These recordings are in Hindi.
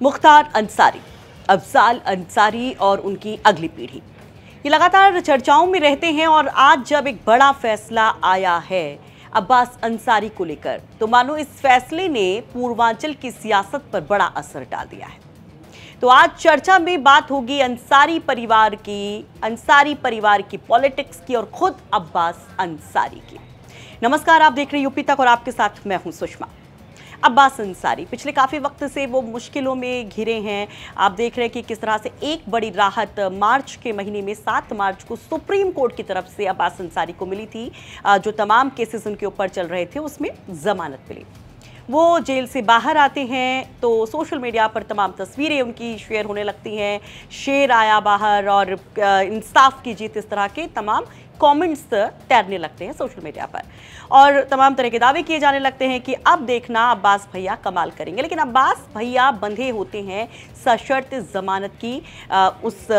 मुख्तार अंसारी, अफजाल अंसारी और उनकी अगली पीढ़ी ये लगातार चर्चाओं में रहते हैं। और आज जब एक बड़ा फैसला आया है अब्बास अंसारी को लेकर, तो मानो इस फैसले ने पूर्वांचल की सियासत पर बड़ा असर डाल दिया है। तो आज चर्चा में बात होगी अंसारी परिवार की पॉलिटिक्स की और खुद अब्बास अंसारी की। नमस्कार, आप देख रहे हैं यूपी तक और आपके साथ मैं हूं सुषमा। अब्बास अंसारी पिछले काफ़ी वक्त से वो मुश्किलों में घिरे हैं। आप देख रहे हैं कि किस तरह से एक बड़ी राहत मार्च के महीने में 7 मार्च को सुप्रीम कोर्ट की तरफ से अब्बास अंसारी को मिली थी। जो तमाम केसेस उनके ऊपर चल रहे थे उसमें जमानत मिली। वो जेल से बाहर आते हैं तो सोशल मीडिया पर तमाम तस्वीरें उनकी शेयर होने लगती हैं। शेर आया बाहर और इंसाफ की जीत, इस तरह के तमाम कमेंट्स तैरने लगते हैं सोशल मीडिया पर और तमाम तरह के दावे किए जाने लगते हैं कि अब देखना अब्बास भैया कमाल करेंगे। लेकिन अब्बास भैया बंधे होते हैं सशर्त जमानत की उस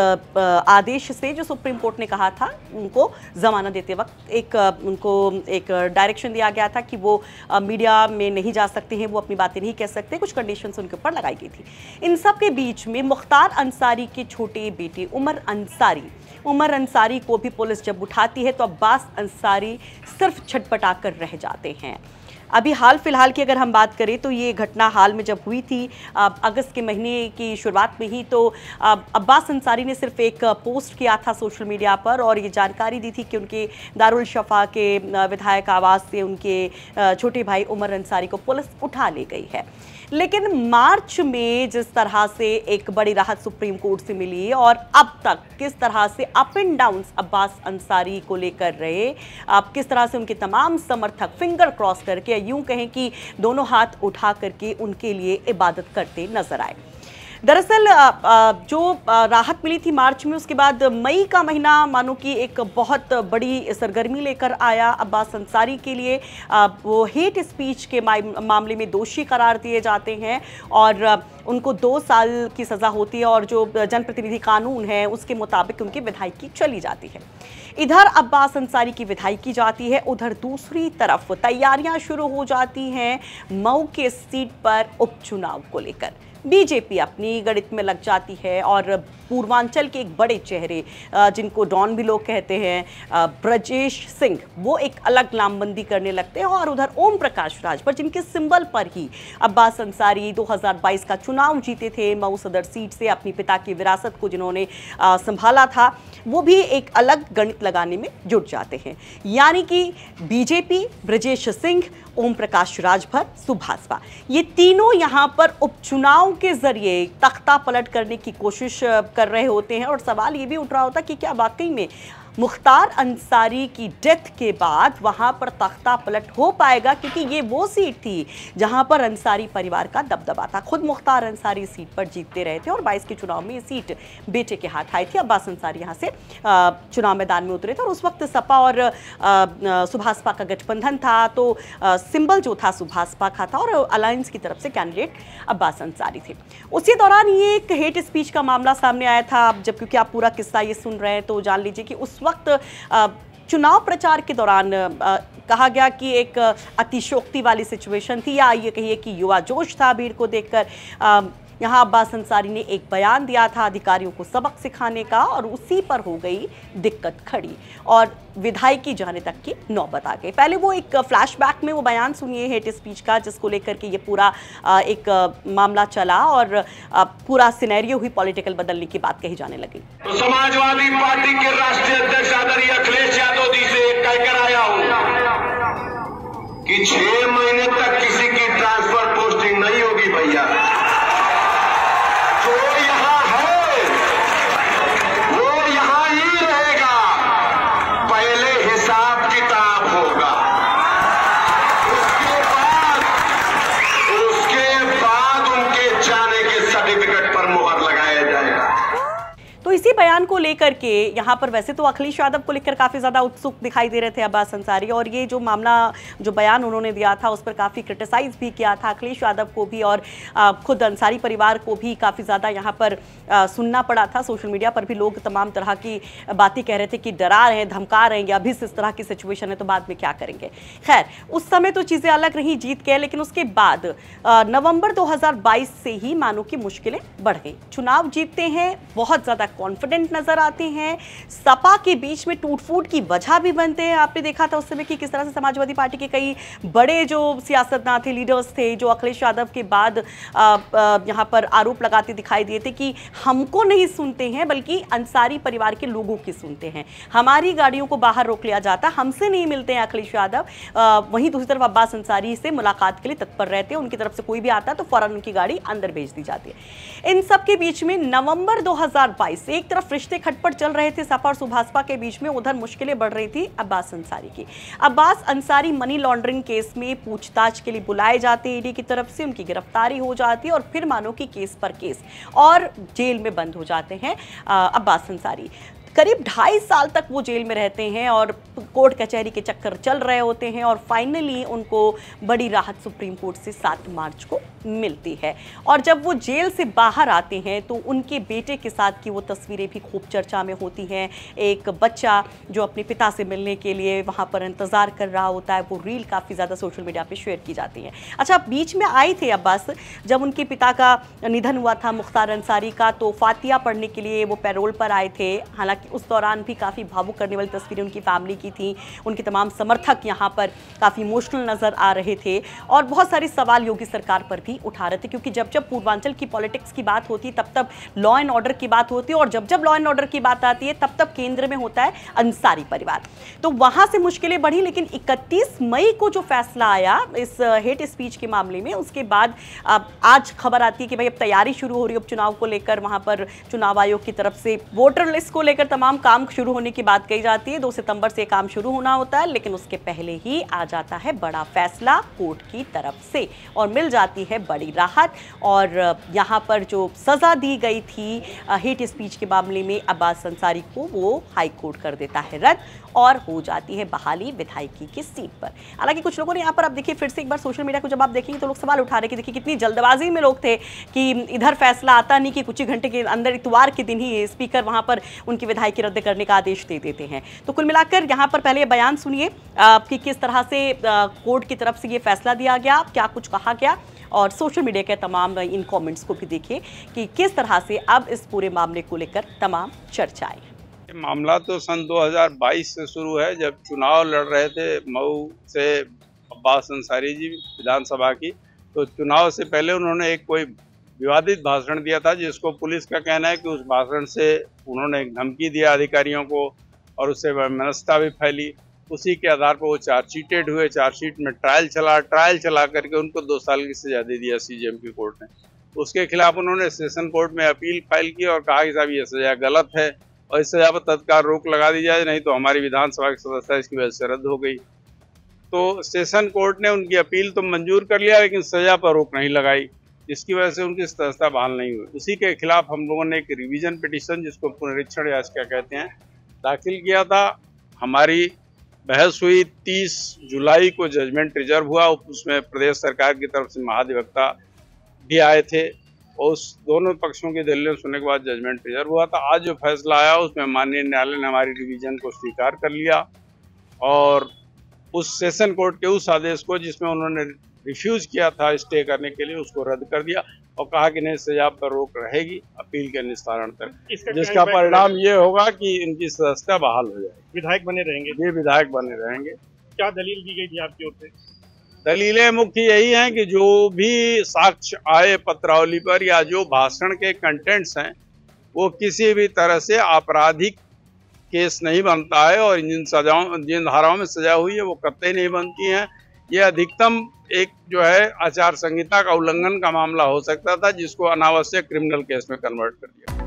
आदेश से जो सुप्रीम कोर्ट ने कहा था। उनको जमानत देते वक्त उनको एक डायरेक्शन दिया गया था कि वो मीडिया में नहीं जा सकते हैं, वो अपनी बातें नहीं कह सकते, कुछ कंडीशंस उनके ऊपर लगाई गई थी। इन सब के बीच में मुख्तार अंसारी के छोटे बेटे उमर अंसारी को भी पुलिस जब उठाती है तो अब्बास अंसारी सिर्फ छटपटा कर रह जाते हैं। अभी हाल फिलहाल की अगर हम बात करें तो ये घटना हाल में जब हुई थी अगस्त के महीने की शुरुआत में ही, तो अब्बास अंसारी ने सिर्फ एक पोस्ट किया था सोशल मीडिया पर और ये जानकारी दी थी कि उनके दारुल शफा के विधायक आवास से उनके छोटे भाई उमर अंसारी को पुलिस उठा ले गई है। लेकिन मार्च में जिस तरह से एक बड़ी राहत सुप्रीम कोर्ट से मिली और अब तक किस तरह से up and down Abbas Ansari को लेकर रहे, अब किस तरह से उनके तमाम समर्थक फिंगर क्रॉस करके, यूं कहें कि दोनों हाथ उठा करके उनके लिए इबादत करते नजर आए। दरअसल जो राहत मिली थी मार्च में, उसके बाद मई का महीना मानो कि एक बहुत बड़ी सरगर्मी लेकर आया अब्बास अंसारी के लिए। वो हेट स्पीच के मामले में दोषी करार दिए जाते हैं और उनको 2 साल की सज़ा होती है और जो जनप्रतिनिधि कानून है उसके मुताबिक उनकी विधायकी चली जाती है। इधर अब्बास अंसारी की विधायकी जाती है, उधर दूसरी तरफ तैयारियां शुरू हो जाती हैं मऊ के सीट पर उपचुनाव को लेकर। बीजेपी अपनी गणित में लग जाती है और पूर्वांचल के एक बड़े चेहरे जिनको डॉन भी लोग कहते हैं, ब्रजेश सिंह, वो एक अलग नामबंदी करने लगते हैं और उधर ओम प्रकाश राजभर, जिनके सिंबल पर ही अब्बास अंसारी 2022 का चुनाव जीते थे मऊ सदर सीट से, अपनी पिता की विरासत को जिन्होंने संभाला था, वो भी एक अलग गणित लगाने में जुट जाते हैं। यानी कि बीजेपी, ब्रजेश सिंह, ओम प्रकाश राजभर, सुभाषपा, ये तीनों यहाँ पर उपचुनाव के जरिए तख्ता पलट करने की कोशिश कर रहे होते हैं। और सवाल ये भी उठ रहा होता कि क्या वाकई में मुख्तार अंसारी की डेथ के बाद वहां पर तख्ता पलट हो पाएगा, क्योंकि ये वो सीट थी जहां पर अंसारी परिवार का दबदबा था। खुद मुख्तार अंसारी सीट पर जीतते रहे थे और 22 के चुनाव में ये सीट बेटे के हाथ आई थी। अब्बास अंसारी यहां से चुनाव मैदान में उतरे थे और उस वक्त सपा और सुभाषपा का गठबंधन था, तो सिंबल जो था सुभाषपा का था और अलायंस की तरफ से कैंडिडेट अब्बास अंसारी थे। उसी दौरान ये एक हेट स्पीच का मामला सामने आया था। जब क्योंकि आप पूरा किस्सा ये सुन रहे हैं तो जान लीजिए कि उस वक्त चुनाव प्रचार के दौरान कहा गया कि एक अतिशोक्ति वाली सिचुएशन थी, या ये कहिए कि युवा जोश था भीड़ को देखकर। यहाँ अब्बास अंसारी ने एक बयान दिया था अधिकारियों को सबक सिखाने का और उसी पर हो गई दिक्कत खड़ी और विधायकी जाने तक की नौबत आ गई। पहले वो एक फ्लैशबैक में वो बयान सुनिए हेट स्पीच का, जिसको लेकर के ये पूरा एक मामला चला और पूरा सिनेरियो ही पॉलिटिकल बदलने की बात कही जाने लगी। तो समाजवादी पार्टी के राष्ट्रीय अध्यक्ष आदरणीय अखिलेश यादव जी से कहकर आया हूं कि 6 महीने तक किसी की ट्रांसफर पोस्टिंग नहीं होगी भैया। जो यहां है वो यहां ही रहेगा, पहले हिसाब किताब होगा, उसके बाद उनके जाने के सर्टिफिकेट पर मुहर लगाया जाएगा। तो इसी बयान को लेकर के यहाँ पर वैसे तो अखिलेश यादव को लेकर काफी ज्यादा उत्सुक दिखाई दे रहे थे अब्बास अंसारी, और ये जो मामला, जो बयान उन्होंने दिया था उस पर काफी क्रिटिसाइज भी किया था अखिलेश यादव को भी, और खुद अंसारी परिवार को भी काफी ज्यादा यहाँ पर सुनना पड़ा था। सोशल मीडिया पर भी लोग तमाम तरह की बातें कह रहे थे कि डरा रहे हैं, धमका रहे हैं, या अभी इस तरह की सिचुएशन है तो बाद में क्या करेंगे। खैर, उस समय तो चीजें अलग रही, जीत गए, लेकिन उसके बाद नवंबर 2022 से ही मानो की मुश्किलें बढ़ गई। चुनाव जीतते हैं, बहुत ज्यादा कॉन्फिडेंट नजर आते हैं, सपा के बीच में टूट फूट की वजह भी बनते हैं। आपने देखा था उस समय कि किस तरह से समाजवादी पार्टी के कई बड़े जो सियासतदान थे, लीडर्स थे, जो अखिलेश यादव के बाद यहाँ पर आरोप लगाते दिखाई दिए थे कि हमको नहीं सुनते हैं बल्कि अंसारी परिवार के लोगों की सुनते हैं, हमारी गाड़ियों को बाहर रोक लिया जाता, हमसे नहीं मिलते हैं अखिलेश यादव। वहीं दूसरी तरफ अब्बास अंसारी से मुलाकात के लिए तत्पर रहते हैं, उनकी तरफ से कोई भी आता है तो फौरन उनकी गाड़ी अंदर भेज दी जाती है। इन सब के बीच में नवंबर 2022 से एक तरफ रिश्ते खटपट चल रहे थे सपा और सुभाषपा के बीच में, उधर मुश्किलें बढ़ रही थी अब्बास अंसारी की। Abbas Ansari money laundering case में पूछताछ के लिए बुलाए जाते ईडी की तरफ से, उनकी गिरफ्तारी हो जाती है और फिर मानो कि केस पर केस, और जेल में बंद हो जाते हैं अब्बास अंसारी। करीब 2.5 साल तक वो जेल में रहते हैं और कोर्ट कचहरी के चक्कर चल रहे होते हैं, और फाइनली उनको बड़ी राहत सुप्रीम कोर्ट से 7 मार्च को मिलती है। और जब वो जेल से बाहर आते हैं तो उनके बेटे के साथ की वो तस्वीरें भी खूब चर्चा में होती हैं। एक बच्चा जो अपने पिता से मिलने के लिए वहाँ पर इंतज़ार कर रहा होता है, वो रील काफ़ी ज़्यादा सोशल मीडिया पर शेयर की जाती है। अच्छा, बीच में आए थे अब्बास, जब उनके पिता का निधन हुआ था मुख्तार अंसारी का, तो फातिया पढ़ने के लिए वो पैरोल पर आए थे। हालांकि उस दौरान भी काफ़ी भावुक करने वाली तस्वीरें उनकी फैमिली की थी, उनके तमाम समर्थक यहाँ पर काफ़ी इमोशनल नज़र आ रहे थे, और बहुत सारे सवाल योगी सरकार पर भी उठा रहे थे, क्योंकि जब जब पूर्वांचल की पॉलिटिक्स की बात होती तब तब लॉ एंड ऑर्डर की बात होती है, और जब जब लॉ एंड ऑर्डर की बात आती है तब तब केंद्र में होता है अंसारी परिवार। तो वहाँ से मुश्किलें बढ़ी, लेकिन 31 मई को जो फैसला आया इस हेट स्पीच के मामले में, उसके बाद आज खबर आती है कि भाई अब तैयारी शुरू हो रही है उपचुनाव को लेकर। वहाँ पर चुनाव आयोग की तरफ से वोटर लिस्ट को लेकर तमाम काम शुरू होने की बात कही जाती है। 2 सितंबर से काम शुरू होना होता है, लेकिन उसके पहले ही आ जाता है बड़ा फैसला कोर्ट की तरफ से और मिल जाती है बड़ी राहत। और यहाँ पर जो सजा दी गई थी हेट स्पीच के मामले में अब्बास अंसारी को, वो हाई कोर्ट कर देता है रद्द, और हो जाती है बहाली विधायकी की सीट पर। हालांकि कुछ लोगों ने यहाँ पर, अब देखिए फिर से एक बार सोशल मीडिया को जब आप देखेंगे तो लोग सवाल उठा रहे कि देखिए कितनी जल्दबाजी में लोग थे कि इधर फैसला आता नहीं कि कुछ ही घंटे के अंदर, इतवार के दिन ही स्पीकर वहाँ पर उनकी विधायकी रद्द करने का आदेश दे देते हैं। तो कुल मिलाकर यहाँ पर पहले बयान सुनिए कि किस तरह से कोर्ट की तरफ से ये फैसला दिया गया, क्या कुछ कहा गया, और सोशल मीडिया के तमाम इन कमेंट्स को भी देखिए कि किस तरह से अब इस पूरे मामले को लेकर तमाम चर्चाएं। मामला तो सन 2022 से शुरू है, जब चुनाव लड़ रहे थे मऊ से अब्बास अंसारी जी विधानसभा की। तो चुनाव से पहले उन्होंने एक कोई विवादित भाषण दिया था, जिसको पुलिस का कहना है कि उस भाषण से उन्होंने एक धमकी दिया अधिकारियों को, और उससे मनस्ता भी फैली। उसी के आधार पर वो चार्जशीटेड हुए। चार्जशीट में ट्रायल चला करके उनको 2 साल की सजा दे दिया सीजेएम की कोर्ट ने। उसके खिलाफ उन्होंने सेशन कोर्ट में अपील फाइल की और कहा कि साहब ये सजा गलत है और इस सजा पर तत्काल रोक लगा दी जाए, नहीं तो हमारी विधानसभा की सदस्यता इसकी वजह से रद्द हो गई। तो सेशन कोर्ट ने उनकी अपील तो मंजूर कर लिया, लेकिन सजा पर रोक नहीं लगाई, जिसकी वजह से उनकी सदस्यता बहाल नहीं हुई। उसी के खिलाफ हम लोगों ने एक रिवीजन पिटीशन, जिसको पुनरीक्षण याचिका कहते हैं, दाखिल किया था। हमारी बहस हुई, 30 जुलाई को जजमेंट रिजर्व हुआ। उसमें प्रदेश सरकार की तरफ से महाधिवक्ता भी आए थे, और उस दोनों पक्षों की दलीलें सुनने के बाद जजमेंट रिजर्व हुआ था। आज जो फैसला आया उसमें माननीय न्यायालय ने हमारी रिवीजन को स्वीकार कर लिया, और उस सेशन कोर्ट के उस आदेश को जिसमें उन्होंने रिफ्यूज किया था स्टे करने के लिए, उसको रद्द कर दिया और कहा कि नहीं, सजा पर रोक रहेगी अपील के निस्तारण तक, जिसका परिणाम ये होगा कि इनकी सदस्यता बहाल हो जाएगी। विधायक बने रहेंगे? ये विधायक बने रहेंगे। क्या दलील दी गई थी आपकी ओर से? दलीलें मुख्य यही हैं कि जो भी साक्ष्य आए पत्रावली पर या जो भाषण के कंटेंट्स हैं, वो किसी भी तरह से आपराधिक केस नहीं बनता है, और जिन धाराओं में सजा हुई है वो कतई नहीं बनती हैं। ये अधिकतम एक जो है आचार संहिता का उल्लंघन का मामला हो सकता था, जिसको अनावश्यक क्रिमिनल केस में कन्वर्ट कर दिया।